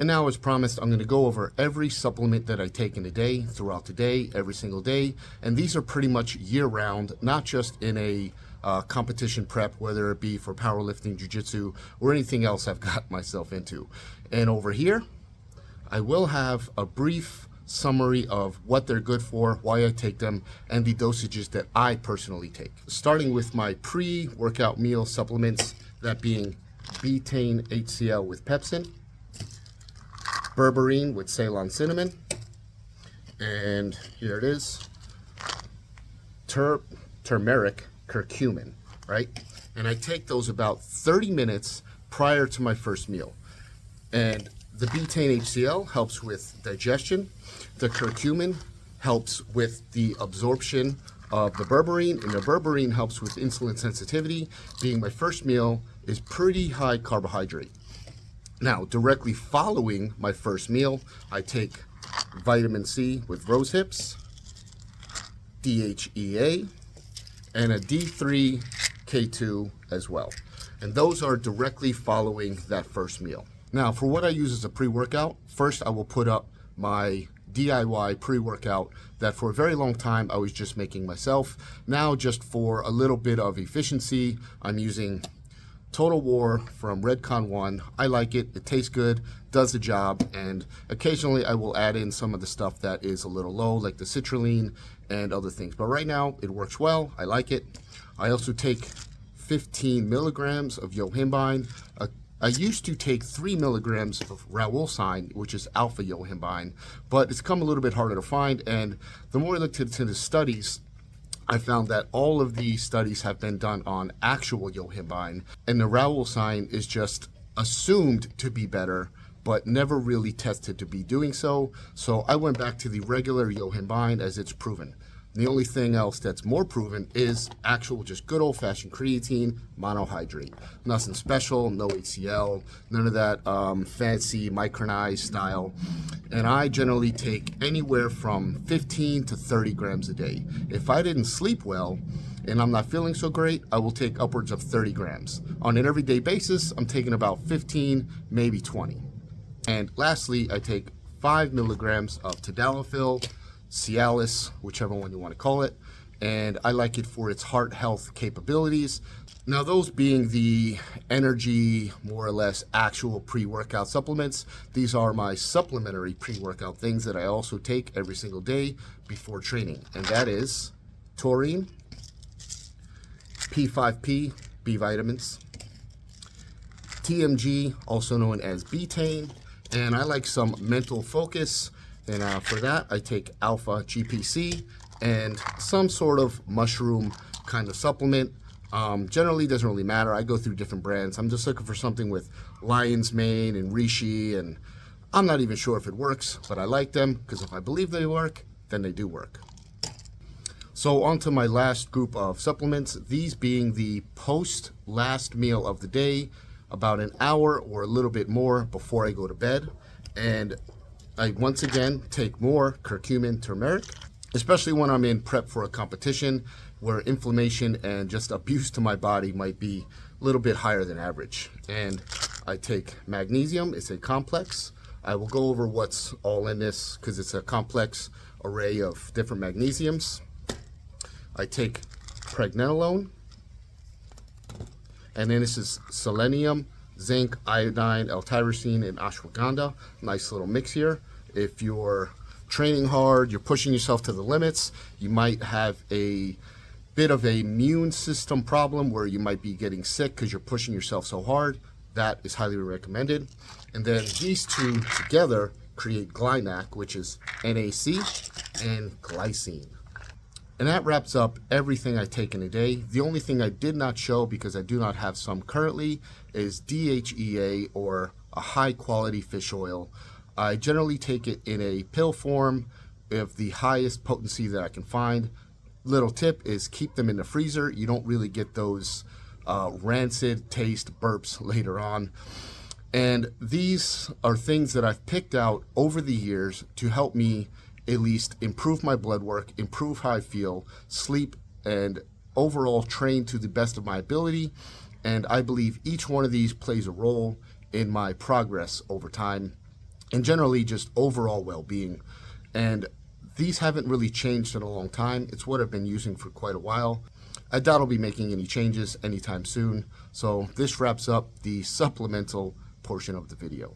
And now, as promised, I'm going to go over every supplement that I take in a day, throughout the day, every single day. And these are pretty much year-round, not just in a competition prep, whether it be for powerlifting, jiu-jitsu, or anything else I've got myself into. And over here, I will have a brief summary of what they're good for, why I take them, and the dosages that I personally take. Starting with my pre-workout meal supplements, that being betaine HCl with pepsin, berberine with Ceylon cinnamon, and here it is, turmeric curcumin, right? And I take those about 30 minutes prior to my first meal. And the betaine HCl helps with digestion. The curcumin helps with the absorption of the berberine, and the berberine helps with insulin sensitivity. Being my first meal is pretty high carbohydrate. Now, directly following my first meal, I take vitamin C with rose hips, DHEA, and a D3K2 as well. And those are directly following that first meal. Now, for what I use as a pre-workout, first I will put up my DIY pre-workout that for a very long time I was just making myself. Now, just for a little bit of efficiency, I'm using Total War from Redcon 1. I like it. It tastes good, does the job, and occasionally I will add in some of the stuff that is a little low, like the citrulline and other things. But right now, it works well. I like it. I also take 15 milligrams of yohimbine. I used to take 3 milligrams of rauwolscine, which is alpha yohimbine, but it's come a little bit harder to find. And the more I looked into the studies, I found that all of these studies have been done on actual yohimbine, and the rauwolscine is just assumed to be better, but never really tested to be doing so. So I went back to the regular yohimbine as it's proven. The only thing else that's more proven is actual, just good old-fashioned creatine monohydrate. Nothing special, no HCl, none of that fancy micronized style. And I generally take anywhere from 15 to 30 grams a day. If I didn't sleep well and I'm not feeling so great, I will take upwards of 30 grams. On an everyday basis, I'm taking about 15, maybe 20. And lastly, I take 5 milligrams of tadalafil, Cialis, whichever one you want to call it, and I like it for its heart health capabilities. Now, those being the energy, more or less actual pre-workout supplements, these are my supplementary pre-workout things that I also take every single day before training, and that is taurine, P5P, B vitamins, TMG, also known as betaine, and I like some mental focus. And for that, I take alpha GPC and some sort of mushroom kind of supplement. Generally, doesn't really matter. I go through different brands. I'm just looking for something with lion's mane and reishi, and I'm not even sure if it works, but I like them because if I believe they work, then they do work. So on to my last group of supplements, these being the post last meal of the day, about an hour or a little bit more before I go to bed. And I once again take more curcumin turmeric, especially when I'm in prep for a competition where inflammation and just abuse to my body might be a little bit higher than average. And I take magnesium. It's a complex. I will go over what's all in this because it's a complex array of different magnesiums. I take pregnenolone, and then this is selenium, zinc, iodine, L-tyrosine, and ashwagandha. Nice little mix here. If you're training hard, you're pushing yourself to the limits, you might have a bit of an immune system problem where you might be getting sick because you're pushing yourself so hard. That is highly recommended. And then these two together create Glynac, which is NAC and glycine. And that wraps up everything I take in a day. The only thing I did not show, because I do not have some currently, is DHEA, or a high quality fish oil. I generally take it in a pill form of the highest potency that I can find. Little tip is keep them in the freezer. You don't really get those rancid taste burps later on. And these are things that I've picked out over the years to help me at least improve my blood work, improve how I feel, sleep, and overall train to the best of my ability. And I believe each one of these plays a role in my progress over time. and generally just overall well-being. And these haven't really changed in a long time. It's what I've been using for quite a while. I doubt I'll be making any changes anytime soon. So this wraps up the supplemental portion of the video.